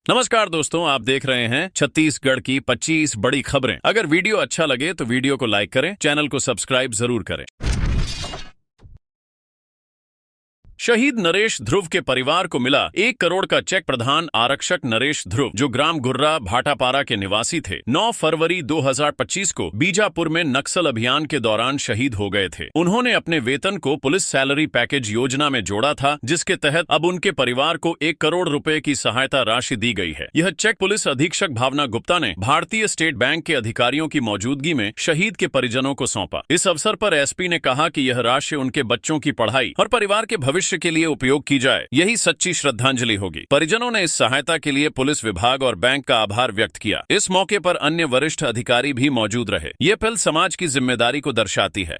नमस्कार दोस्तों, आप देख रहे हैं छत्तीसगढ़ की 25 बड़ी खबरें। अगर वीडियो अच्छा लगे तो वीडियो को लाइक करें, चैनल को सब्सक्राइब जरूर करें। शहीद नरेश ध्रुव के परिवार को मिला 1 करोड़ का चेक। प्रधान आरक्षक नरेश ध्रुव, जो ग्राम गुर्रा भाटापारा के निवासी थे, 9 फरवरी 2025 को बीजापुर में नक्सल अभियान के दौरान शहीद हो गए थे। उन्होंने अपने वेतन को पुलिस सैलरी पैकेज योजना में जोड़ा था, जिसके तहत अब उनके परिवार को 1 करोड़ रुपए की सहायता राशि दी गई है। यह चेक पुलिस अधीक्षक भावना गुप्ता ने भारतीय स्टेट बैंक के अधिकारियों की मौजूदगी में शहीद के परिजनों को सौंपा। इस अवसर पर एसपी ने कहा कि यह राशि उनके बच्चों की पढ़ाई और परिवार के भविष्य के लिए उपयोग की जाए, यही सच्ची श्रद्धांजलि होगी। परिजनों ने इस सहायता के लिए पुलिस विभाग और बैंक का आभार व्यक्त किया। इस मौके पर अन्य वरिष्ठ अधिकारी भी मौजूद रहे। ये पहल समाज की जिम्मेदारी को दर्शाती है।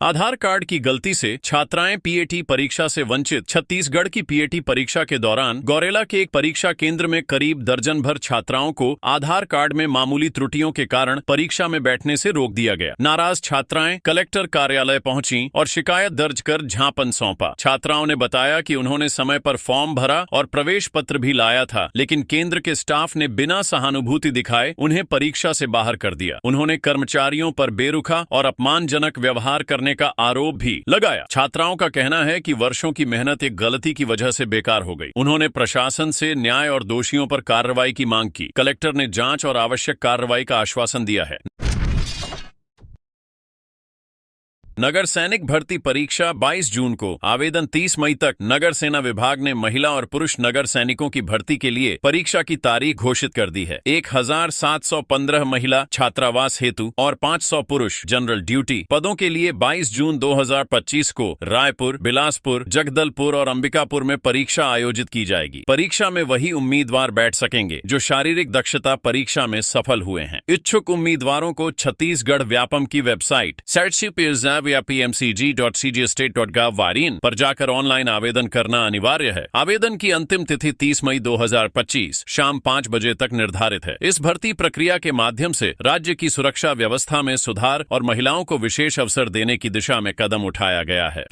आधार कार्ड की गलती से छात्राएं पीएटी परीक्षा से वंचित। छत्तीसगढ़ की पीएटी परीक्षा के दौरान गौरेला के एक परीक्षा केंद्र में करीब दर्जन भर छात्राओं को आधार कार्ड में मामूली त्रुटियों के कारण परीक्षा में बैठने से रोक दिया गया। नाराज छात्राएं कलेक्टर कार्यालय पहुंची और शिकायत दर्ज कर ज्ञापन सौंपा। छात्राओं ने बताया कि उन्होंने समय पर फॉर्म भरा और प्रवेश पत्र भी लाया था, लेकिन केंद्र के स्टाफ ने बिना सहानुभूति दिखाए उन्हें परीक्षा से बाहर कर दिया। उन्होंने कर्मचारियों पर बेरुखा और अपमानजनक व्यवहार करने का आरोप भी लगाया। छात्राओं का कहना है कि वर्षों की मेहनत एक गलती की वजह से बेकार हो गई। उन्होंने प्रशासन से न्याय और दोषियों पर कार्रवाई की मांग की। कलेक्टर ने जांच और आवश्यक कार्रवाई का आश्वासन दिया है। नगर सैनिक भर्ती परीक्षा 22 जून को, आवेदन 30 मई तक। नगर सेना विभाग ने महिला और पुरुष नगर सैनिकों की भर्ती के लिए परीक्षा की तारीख घोषित कर दी है। 1715 महिला छात्रावास हेतु और 500 पुरुष जनरल ड्यूटी पदों के लिए 22 जून 2025 को रायपुर, बिलासपुर, जगदलपुर और अंबिकापुर में परीक्षा आयोजित की जाएगी। परीक्षा में वही उम्मीदवार बैठ सकेंगे जो शारीरिक दक्षता परीक्षा में सफल हुए हैं। इच्छुक उम्मीदवारों को छत्तीसगढ़ व्यापम की वेबसाइट या pmcg.cgstate.gov पर जाकर ऑनलाइन आवेदन करना अनिवार्य है। आवेदन की अंतिम तिथि 30 मई 2025 शाम 5 बजे तक निर्धारित है। इस भर्ती प्रक्रिया के माध्यम से राज्य की सुरक्षा व्यवस्था में सुधार और महिलाओं को विशेष अवसर देने की दिशा में कदम उठाया गया है।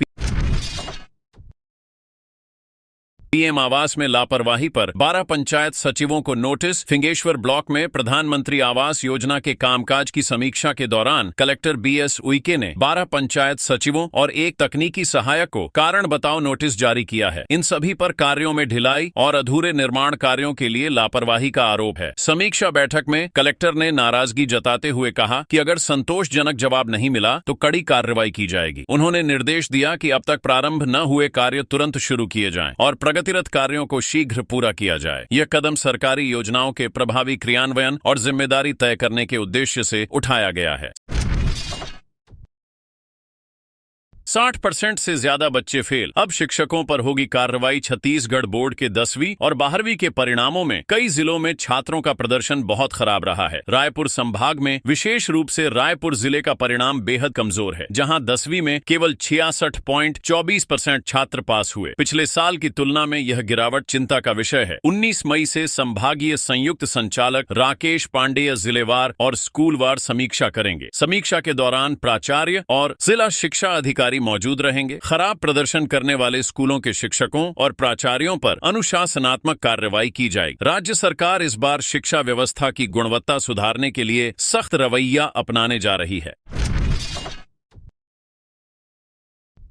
पीएम आवास में लापरवाही पर 12 पंचायत सचिवों को नोटिस। फिंगेश्वर ब्लॉक में प्रधानमंत्री आवास योजना के कामकाज की समीक्षा के दौरान कलेक्टर बीएस उइके ने 12 पंचायत सचिवों और एक तकनीकी सहायक को कारण बताओ नोटिस जारी किया है। इन सभी पर कार्यों में ढिलाई और अधूरे निर्माण कार्यों के लिए लापरवाही का आरोप है। समीक्षा बैठक में कलेक्टर ने नाराजगी जताते हुए कहा कि अगर संतोषजनक जवाब नहीं मिला तो कड़ी कार्रवाई की जाएगी। उन्होंने निर्देश दिया कि अब तक प्रारंभ न हुए कार्य तुरंत शुरू किए जाएं और प्रगतिरत कार्यों को शीघ्र पूरा किया जाए। यह कदम सरकारी योजनाओं के प्रभावी क्रियान्वयन और जिम्मेदारी तय करने के उद्देश्य से उठाया गया है। 60% से ज्यादा बच्चे फेल, अब शिक्षकों पर होगी कार्रवाई। छत्तीसगढ़ बोर्ड के 10वीं और 12वीं के परिणामों में कई जिलों में छात्रों का प्रदर्शन बहुत खराब रहा है। रायपुर संभाग में विशेष रूप से रायपुर जिले का परिणाम बेहद कमजोर है, जहां 10वीं में केवल 66.24% छात्र पास हुए। पिछले साल की तुलना में यह गिरावट चिंता का विषय है। 19 मई से संभागीय संयुक्त संचालक राकेश पांडेय जिलेवार और स्कूलवार समीक्षा करेंगे। समीक्षा के दौरान प्राचार्य और जिला शिक्षा अधिकारी मौजूद रहेंगे। खराब प्रदर्शन करने वाले स्कूलों के शिक्षकों और प्राचार्यों पर अनुशासनात्मक कार्रवाई की जाएगी। राज्य सरकार इस बार शिक्षा व्यवस्था की गुणवत्ता सुधारने के लिए सख्त रवैया अपनाने जा रही है।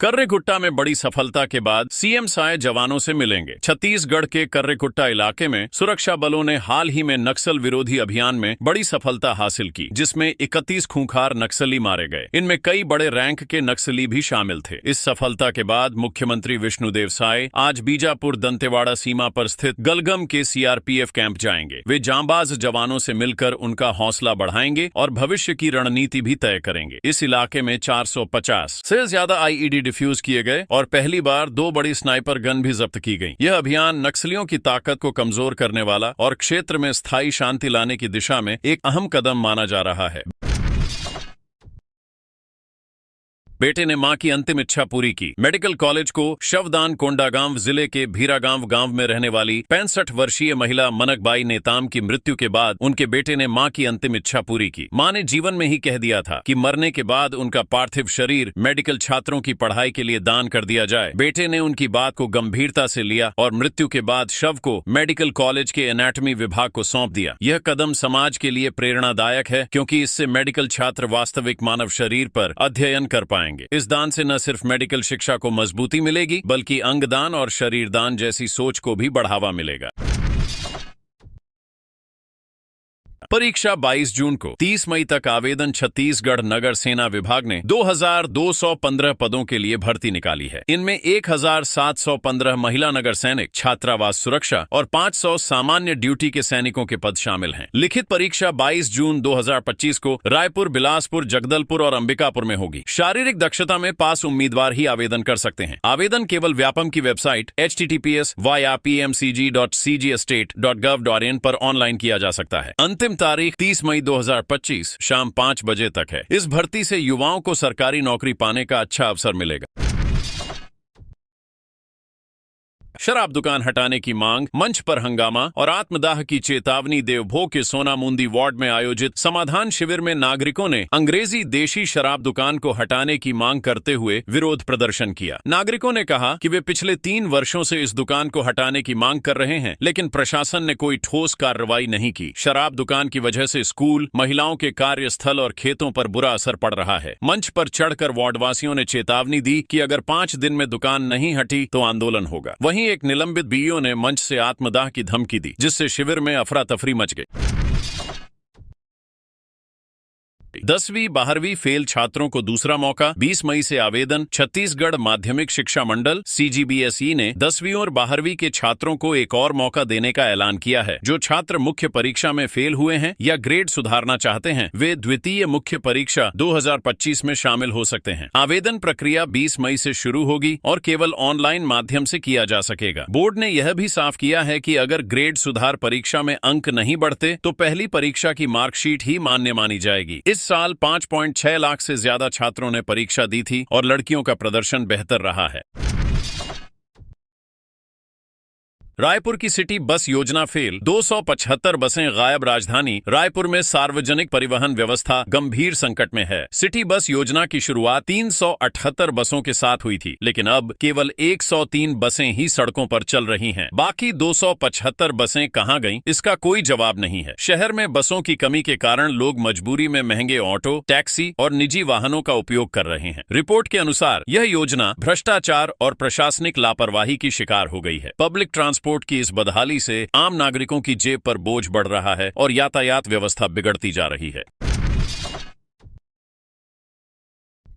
कर्रेकुट्टा में बड़ी सफलता के बाद सीएम साय जवानों से मिलेंगे। छत्तीसगढ़ के कर्रेकुट्टा इलाके में सुरक्षा बलों ने हाल ही में नक्सल विरोधी अभियान में बड़ी सफलता हासिल की, जिसमें 31 खूंखार नक्सली मारे गए। इनमें कई बड़े रैंक के नक्सली भी शामिल थे। इस सफलता के बाद मुख्यमंत्री विष्णुदेव साय आज बीजापुर दंतेवाड़ा सीमा पर स्थित गलगम के सीआरपीएफ कैंप जाएंगे। वे जांबाज जवानों से मिलकर उनका हौसला बढ़ाएंगे और भविष्य की रणनीति भी तय करेंगे। इस इलाके में 450 से ज्यादा आईईडी डिफ्यूज किए गए और पहली बार 2 बड़ी स्नाइपर गन भी जब्त की गई। यह अभियान नक्सलियों की ताकत को कमजोर करने वाला और क्षेत्र में स्थायी शांति लाने की दिशा में एक अहम कदम माना जा रहा है। बेटे ने मां की अंतिम इच्छा पूरी की। मेडिकल कॉलेज को शवदान कोंडागांव जिले के भीरागांव गांव में रहने वाली 65 वर्षीय महिला मनकबाई नेताम की मृत्यु के बाद उनके बेटे ने मां की अंतिम इच्छा पूरी की। मां ने जीवन में ही कह दिया था कि मरने के बाद उनका पार्थिव शरीर मेडिकल छात्रों की पढ़ाई के लिए दान कर दिया जाए। बेटे ने उनकी बात को गंभीरता से लिया और मृत्यु के बाद शव को मेडिकल कॉलेज के एनाटॉमी विभाग को सौंप दिया। यह कदम समाज के लिए प्रेरणादायक है क्योंकि इससे मेडिकल छात्र वास्तविक मानव शरीर पर अध्ययन कर पाएंगे। इस दान से न सिर्फ मेडिकल शिक्षा को मजबूती मिलेगी बल्कि अंगदान और शरीरदान जैसी सोच को भी बढ़ावा मिलेगा। परीक्षा 22 जून को 30 मई तक आवेदन। छत्तीसगढ़ नगर सेना विभाग ने 2215 पदों के लिए भर्ती निकाली है। इनमें 1715 महिला नगर सैनिक, छात्रावास सुरक्षा और 500 सामान्य ड्यूटी के सैनिकों के पद शामिल हैं। लिखित परीक्षा 22 जून 2025 को रायपुर, बिलासपुर, जगदलपुर और अंबिकापुर में होगी। शारीरिक दक्षता में पास उम्मीदवार ही आवेदन कर सकते हैं। आवेदन केवल व्यापम की वेबसाइट https://pmcg.cgstate.gov.in पर ऑनलाइन किया जा सकता है। अंतिम तारीख 30 मई 2025 शाम 5 बजे तक है। इस भर्ती से युवाओं को सरकारी नौकरी पाने का अच्छा अवसर मिलेगा। शराब दुकान हटाने की मांग, मंच पर हंगामा और आत्मदाह की चेतावनी। देवभोग के सोनामुंदी वार्ड में आयोजित समाधान शिविर में नागरिकों ने अंग्रेजी देशी शराब दुकान को हटाने की मांग करते हुए विरोध प्रदर्शन किया। नागरिकों ने कहा कि वे पिछले 3 वर्षों से इस दुकान को हटाने की मांग कर रहे हैं, लेकिन प्रशासन ने कोई ठोस कार्रवाई नहीं की। शराब दुकान की वजह से स्कूल, महिलाओं के कार्यस्थल और खेतों पर बुरा असर पड़ रहा है। मंच पर चढ़कर वार्डवासियों ने चेतावनी दी कि अगर 5 दिन में दुकान नहीं हटी तो आंदोलन होगा। वहीं एक निलंबित बीईओ ने मंच से आत्मदाह की धमकी दी, जिससे शिविर में अफरा तफरी मच गई। 10वीं 12वीं फेल छात्रों को दूसरा मौका। 20 मई से आवेदन। छत्तीसगढ़ माध्यमिक शिक्षा मंडल CGBSE ने 10वीं और 12वीं के छात्रों को एक और मौका देने का ऐलान किया है। जो छात्र मुख्य परीक्षा में फेल हुए हैं या ग्रेड सुधारना चाहते हैं, वे द्वितीय मुख्य परीक्षा 2025 में शामिल हो सकते हैं। आवेदन प्रक्रिया 20 मई से शुरू होगी और केवल ऑनलाइन माध्यम से किया जा सकेगा। बोर्ड ने यह भी साफ किया है कि अगर ग्रेड सुधार परीक्षा में अंक नहीं बढ़ते तो पहली परीक्षा की मार्कशीट ही मान्य मानी जाएगी। इस साल 5.6 लाख से ज्यादा छात्रों ने परीक्षा दी थी और लड़कियों का प्रदर्शन बेहतर रहा है। रायपुर की सिटी बस योजना फेल। 275 बसें गायब। राजधानी रायपुर में सार्वजनिक परिवहन व्यवस्था गंभीर संकट में है। सिटी बस योजना की शुरुआत 378 बसों के साथ हुई थी, लेकिन अब केवल 103 बसें ही सड़कों पर चल रही हैं। बाकी 275 बसें कहां गईं, इसका कोई जवाब नहीं है। शहर में बसों की कमी के कारण लोग मजबूरी में महंगे ऑटो, टैक्सी और निजी वाहनों का उपयोग कर रहे हैं। रिपोर्ट के अनुसार यह योजना भ्रष्टाचार और प्रशासनिक लापरवाही की शिकार हो गई है। पब्लिक ट्रांसपोर्ट की इस बदहाली से आम नागरिकों की जेब पर बोझ बढ़ रहा है और यातायात व्यवस्था बिगड़ती जा रही है।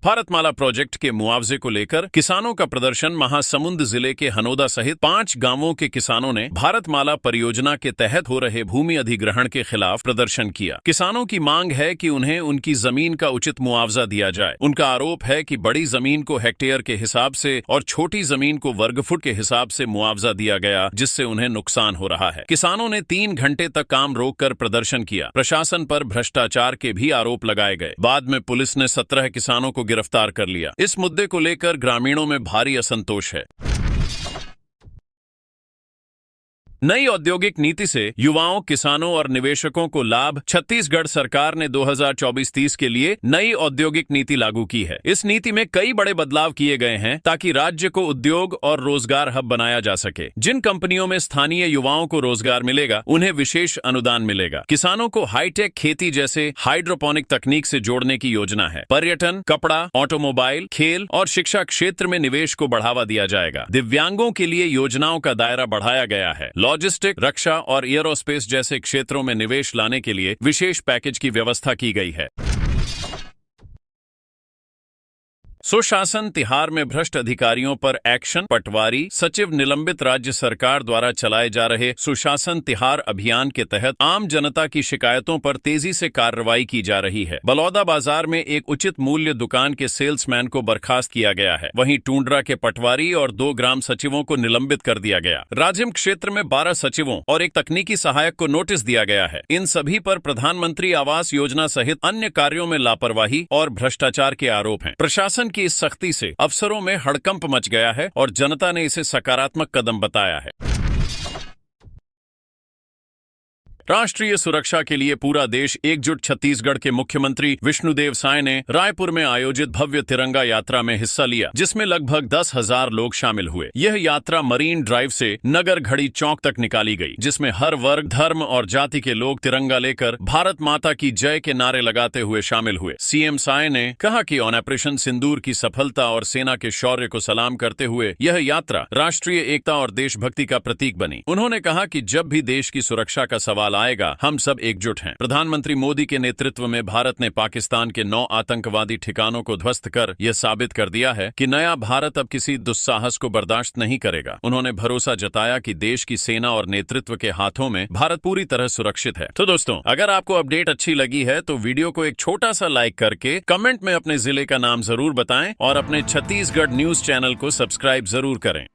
भारतमाला प्रोजेक्ट के मुआवजे को लेकर किसानों का प्रदर्शन। महासमुंद जिले के हनोदा सहित 5 गांवों के किसानों ने भारतमाला परियोजना के तहत हो रहे भूमि अधिग्रहण के खिलाफ प्रदर्शन किया। किसानों की मांग है कि उन्हें उनकी जमीन का उचित मुआवजा दिया जाए। उनका आरोप है कि बड़ी जमीन को हेक्टेयर के हिसाब से और छोटी जमीन को वर्गफुट के हिसाब से मुआवजा दिया गया, जिससे उन्हें नुकसान हो रहा है। किसानों ने 3 घंटे तक काम रोककर प्रदर्शन किया। प्रशासन पर भ्रष्टाचार के भी आरोप लगाए गए। बाद में पुलिस ने 17 किसानों को गिरफ्तार कर लिया। इस मुद्दे को लेकर ग्रामीणों में भारी असंतोष है। नई औद्योगिक नीति से युवाओं, किसानों और निवेशकों को लाभ। छत्तीसगढ़ सरकार ने 2024-30 के लिए नई औद्योगिक नीति लागू की है। इस नीति में कई बड़े बदलाव किए गए हैं ताकि राज्य को उद्योग और रोजगार हब बनाया जा सके। जिन कंपनियों में स्थानीय युवाओं को रोजगार मिलेगा, उन्हें विशेष अनुदान मिलेगा। किसानों को हाईटेक खेती जैसे हाइड्रोपोनिक तकनीक से जोड़ने की योजना है। पर्यटन, कपड़ा, ऑटोमोबाइल, खेल और शिक्षा क्षेत्र में निवेश को बढ़ावा दिया जाएगा। दिव्यांगों के लिए योजनाओं का दायरा बढ़ाया गया है। लॉजिस्टिक, रक्षा और एयरोस्पेस जैसे क्षेत्रों में निवेश लाने के लिए विशेष पैकेज की व्यवस्था की गई है। सुशासन तिहार में भ्रष्ट अधिकारियों पर एक्शन। पटवारी सचिव निलंबित। राज्य सरकार द्वारा चलाए जा रहे सुशासन तिहार अभियान के तहत आम जनता की शिकायतों पर तेजी से कार्रवाई की जा रही है। बलौदा बाजार में एक उचित मूल्य दुकान के सेल्समैन को बर्खास्त किया गया है। वहीं टूंड्रा के पटवारी और 2 ग्राम सचिवों को निलंबित कर दिया गया। राजिम क्षेत्र में 12 सचिवों और एक तकनीकी सहायक को नोटिस दिया गया है। इन सभी पर प्रधानमंत्री आवास योजना सहित अन्य कार्यों में लापरवाही और भ्रष्टाचार के आरोप हैं। प्रशासन की इस सख्ती से अफसरों में हड़कंप मच गया है और जनता ने इसे सकारात्मक कदम बताया है। राष्ट्रीय सुरक्षा के लिए पूरा देश एकजुट। छत्तीसगढ़ के मुख्यमंत्री विष्णुदेव साय ने रायपुर में आयोजित भव्य तिरंगा यात्रा में हिस्सा लिया, जिसमें लगभग 10,000 लोग शामिल हुए। यह यात्रा मरीन ड्राइव से नगर घड़ी चौक तक निकाली गई, जिसमें हर वर्ग, धर्म और जाति के लोग तिरंगा लेकर भारत माता की जय के नारे लगाते हुए शामिल हुए। सीएम साय ने कहा कि ऑपरेशन सिंदूर की सफलता और सेना के शौर्य को सलाम करते हुए यह यात्रा राष्ट्रीय एकता और देशभक्ति का प्रतीक बनी। उन्होंने कहा कि जब भी देश की सुरक्षा का सवाल आएगा, हम सब एकजुट हैं। प्रधानमंत्री मोदी के नेतृत्व में भारत ने पाकिस्तान के 9 आतंकवादी ठिकानों को ध्वस्त कर यह साबित कर दिया है कि नया भारत अब किसी दुस्साहस को बर्दाश्त नहीं करेगा। उन्होंने भरोसा जताया कि देश की सेना और नेतृत्व के हाथों में भारत पूरी तरह सुरक्षित है। तो दोस्तों, अगर आपको अपडेट अच्छी लगी है तो वीडियो को एक छोटा सा लाइक करके कमेंट में अपने जिले का नाम जरूर बताएं और अपने छत्तीसगढ़ न्यूज चैनल को सब्सक्राइब जरूर करें।